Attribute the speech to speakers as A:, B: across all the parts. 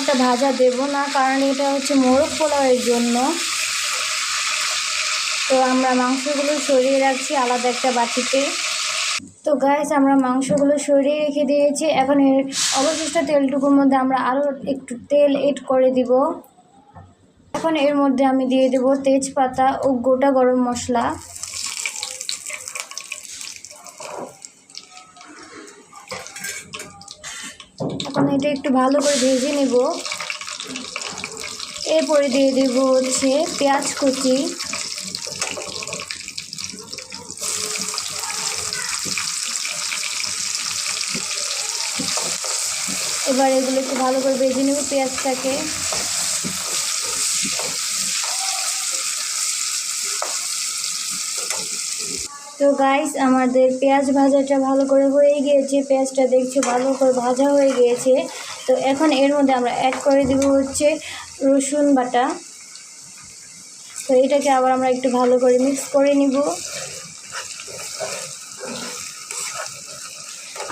A: একটা ভাজা দেব না, কারণ এটা হচ্ছে মোরগ পোলাওয়ের জন্য। তো আমরা মাংসগুলো সরিয়ে রাখছি আলাদা একটা বাটিতে। তো গাইস, আমরা মাংসগুলো সরিয়ে রেখে দিয়েছি। এখন এর অবশিষ্ট তেলটুকুর মধ্যে আমরা আরও একটু তেল এড করে দিব। এখন এর মধ্যে আমি দিয়ে দেব তেজপাতা ও গোটা গরম মশলা। এখন এটা একটু ভালো করে ভেজে নেব। এরপরে দিয়ে দেব হচ্ছে পেঁয়াজ কুচি। এবার এগুলো একটু ভালো করে ভেজে নেব পেঁয়াজটাকে। তো গাইস, আমাদের পেঁয়াজ ভাজাটা ভালো করে হয়ে গিয়েছে। পেঁয়াজটা দেখছি ভালো করে ভাজা হয়ে গিয়েছে। তো এখন এর মধ্যে আমরা অ্যাড করে দেব হচ্ছে রসুন বাটা। তো এটাকে আবার আমরা একটু ভালো করে মিক্স করে নিব।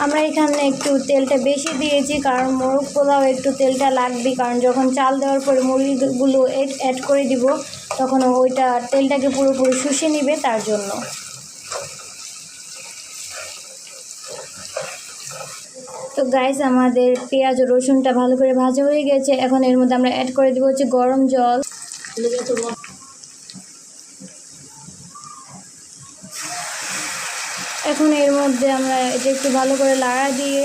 A: আমরা এখানে একটু তেলটা বেশি দিয়েছি, কারণ মোরগ পোলাও একটু তেলটা লাগবে, কারণ যখন চাল দেওয়ার পরে মুরগিগুলো অ্যাড করে দিব তখন ওইটা তেলটাকে পুরোপুরি শুষে নিবে, তার জন্য। তো গাইস, আমাদের পেঁয়াজ ও রসুনটা ভালো করে ভাজা হয়ে গেছে। এখন এর মধ্যে আমরা অ্যাড করে দিব হচ্ছে গরম জল। এখন এর মধ্যে আমরা এটা একটু ভালো করে লাড়া দিয়ে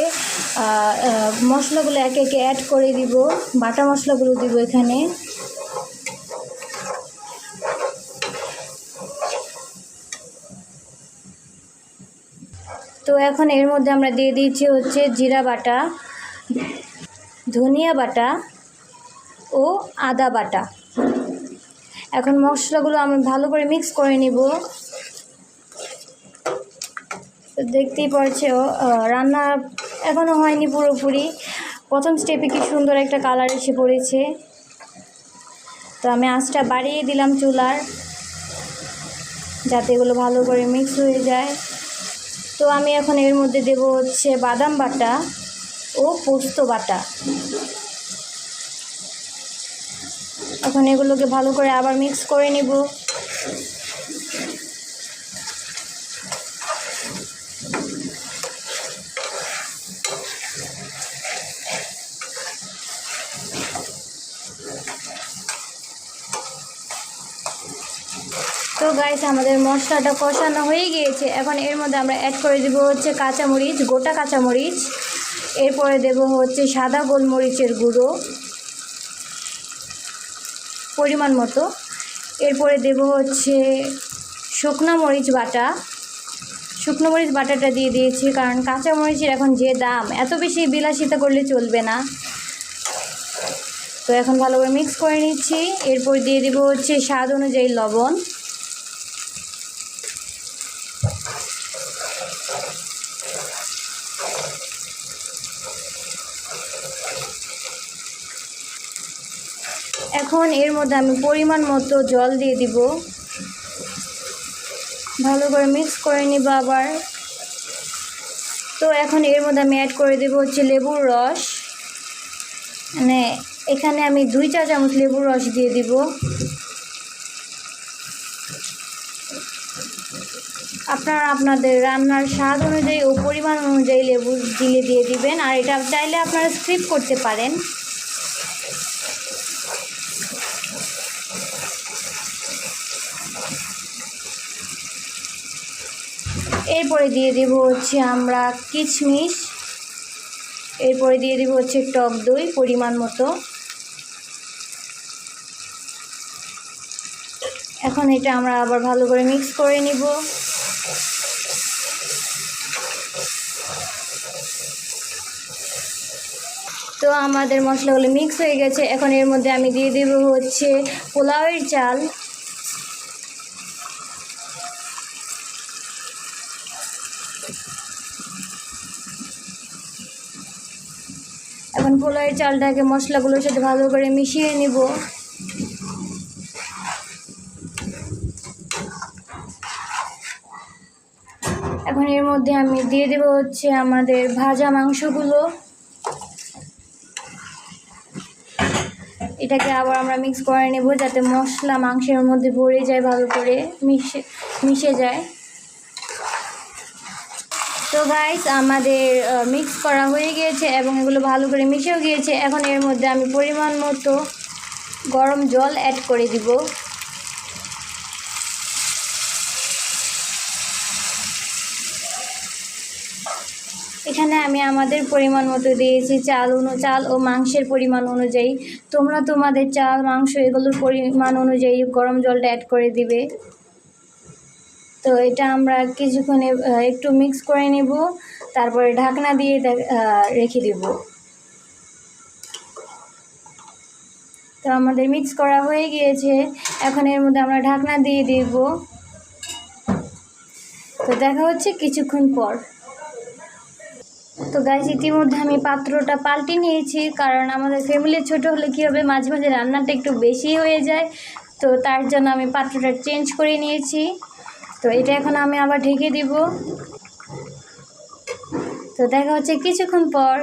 A: মশলাগুলো একে একে অ্যাড করে দিব। বাটা মশলাগুলো দিব এখানে। তো এখন এর মধ্যে আমরা দিয়ে দিচ্ছি হচ্ছে জিরা বাটা, ধনিয়া বাটা ও আদা বাটা। এখন মশলাগুলো আমরা ভালো করে মিক্স করে নিব। তো দেখতেই পারছো রান্না এখনও হয়নি পুরোপুরি। প্রথম স্টেপে কি সুন্দর একটা কালার এসে পড়েছে। তো আমি আঁচটা বাড়িয়ে দিলাম চুলার, যাতে এগুলো ভালো করে মিক্স হয়ে যায়। তো আমি এখন এর মধ্যে দেব হচ্ছে বাদাম বাটা ও পোস্ত বাটা। এখন এগুলোকে ভালো করে আবার মিক্স করে নিব। তো গাইস, আমাদের মশলাটা কষানো হয়ে গিয়েছে। এখন এর মধ্যে আমরা অ্যাড করে দেব হচ্ছে কাঁচামরিচ, গোটা কাঁচামরিচ। এরপরে দেব হচ্ছে সাদা গোলমরিচের গুঁড়ো পরিমাণ মতো। এরপরে দেব হচ্ছে শুকনো মরিচ বাটা। শুকনো মরিচ বাটাটা দিয়ে দিয়েছি, কারণ কাঁচামরিচের এখন যে দাম, এত বেশি বিলাসিতা করলে চলবে না। তো এখন ভালো করে মিক্স করে নিচ্ছি। এরপর দিয়ে দেব হচ্ছে স্বাদ অনুযায়ী লবণ। এখন এর মধ্যে আমি পরিমাণ মতো জল দিয়ে দিব। ভালো করে মিক্স করে নিব আবার। তো এখন এর মধ্যে আমি অ্যাড করে দেব হচ্ছে লেবুর রস। মানে এখানে আমি 2 চা চামচ লেবুর রস দিয়ে দিব। আপনারা আপনাদের রান্নার স্বাদ অনুযায়ী ও পরিমাণ অনুযায়ী লেবু দিয়ে দিবেন, আর এটা চাইলে আপনারা স্কিপ করতে পারেন। এরপরে দিয়ে দেব হচ্ছে আমরা কিশমিশ। এরপরে দিয়ে দেব হচ্ছে টক দই পরিমাণ মতো। এখন এটা আমরা আবার ভালো করে মিক্স করে নিব। তো আমাদের মশলাগুলো মিক্স হয়ে গেছে। এখন এর মধ্যে আমি দিয়ে দেব হচ্ছে পোলাওয়ের চাল। এখন পোলাওয়ের চালটাকে মশলাগুলোর সাথে ভালো করে মিশিয়ে নিব। এখন এর মধ্যে আমি দিয়ে দেব হচ্ছে আমাদের ভাজা মাংসগুলো। এটাকে আবার আমরা মিক্স করে নেব যাতে মশলা মাংসের মধ্যে ভরে যায়, ভালো করে মিশে যায়। তো গাইস আমাদের মিক্স করা হয়ে গিয়েছে এবং এগুলো ভালো করে মিশেও গিয়েছে। এখন এর মধ্যে আমি পরিমাণ মতো গরম জল অ্যাড করে দিব। এখানে আমি আমাদের পরিমাণ মতো দিয়েছি চাল ও মাংসের পরিমাণ অনুযায়ী। তোমরা তোমাদের চাল মাংস এগুলোর পরিমাণ অনুযায়ী গরম জলটা অ্যাড করে দিবে। তো এটা আমরা কিছুক্ষণ একটু মিক্স করে নেব, তারপরে ঢাকনা দিয়ে রেখে দেব। তো আমাদের মিক্স করা হয়ে গিয়েছে, এখন এর মধ্যে আমরা ঢাকনা দিয়ে দেব। তো দেখা হচ্ছে কিছুক্ষণ পর। তো গাইস ইতিমধ্যে আমি পাত্রটা পাল্টে নিয়েছি, কারণ আমাদের ফ্যামিলি ছোট হলে কী হবে, মাঝে মাঝে রান্নাটা একটু বেশি হয়ে যায়। তো তার জন্য আমি পাত্রটা চেঞ্জ করে নিয়েছি। তো এটা এখন আমি আবার ঢেকে দিব। তো দেখা হচ্ছে কিছুক্ষণ পর।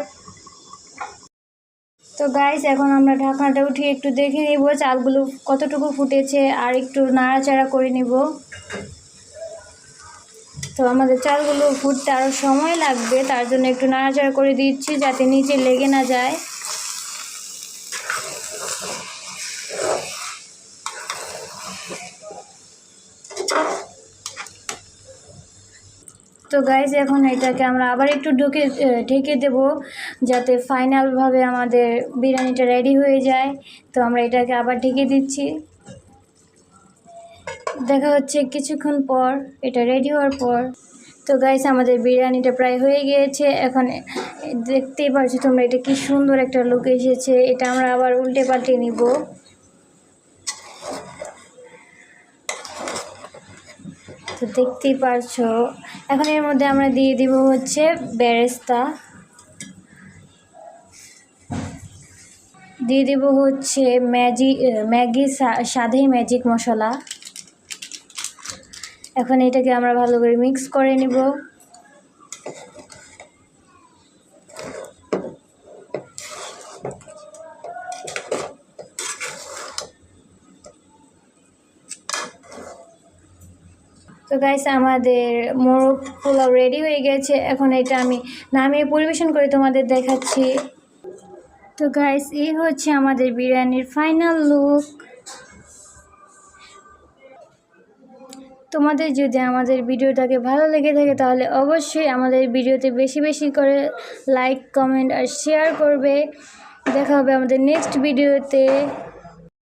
A: তো গাইস এখন আমরা ঢাকনাটা উঠিয়ে একটু দেখে নেব চালগুলো কতটুকু ফুটেছে, আর একটু নাড়াচাড়া করে নেব। তো আমাদের চালগুলো ফুটতে আরও সময় লাগবে, তার জন্য একটু নাড়াচাড়া করে দিচ্ছি যাতে নিচে লেগে না যায়। তো গাইস এখন এটাকে আমরা আবার একটু ঢেকে দেব যাতে ফাইনালভাবে আমাদের বিরিয়ানিটা রেডি হয়ে যায়। তো আমরা এটাকে আবার ঢেকে দিচ্ছি। দেখা হচ্ছে কিছুক্ষণ পর এটা রেডি হওয়ার পর। তো গাইস আমাদের বিরিয়ানিটা প্রায় হয়ে গিয়েছে। এখন দেখতেই পারছো তোমরা এটা কি সুন্দর একটা লুক এসেছে। এটা আমরা আবার উল্টে পাল্টে নিব। তো দেখতেই পারছো এখন এর মধ্যে আমরা দিয়ে দিব হচ্ছে বেরেস্তা, দিয়ে দিব হচ্ছে ম্যাগি স্বাদে ম্যাজিক মশলা। এখন এটাকে আমরা ভালো করে মিক্স করে নিব। তো গাইস আমাদের মোরগ পোলাও রেডি হয়ে গেছে। এখন এটা আমি নামিয়ে পরিবেশন করে তোমাদের দেখাচ্ছি। তো গাইস এই হচ্ছে আমাদের বিরিয়ানির ফাইনাল লুক। তোমাদের যদি আমাদের ভিডিওটাকে ভালো লেগে থাকে তাহলে অবশ্যই আমাদের ভিডিওতে বেশি বেশি করে লাইক, কমেন্ট আর শেয়ার করবে। দেখা হবে আমাদের নেক্সট ভিডিওতে।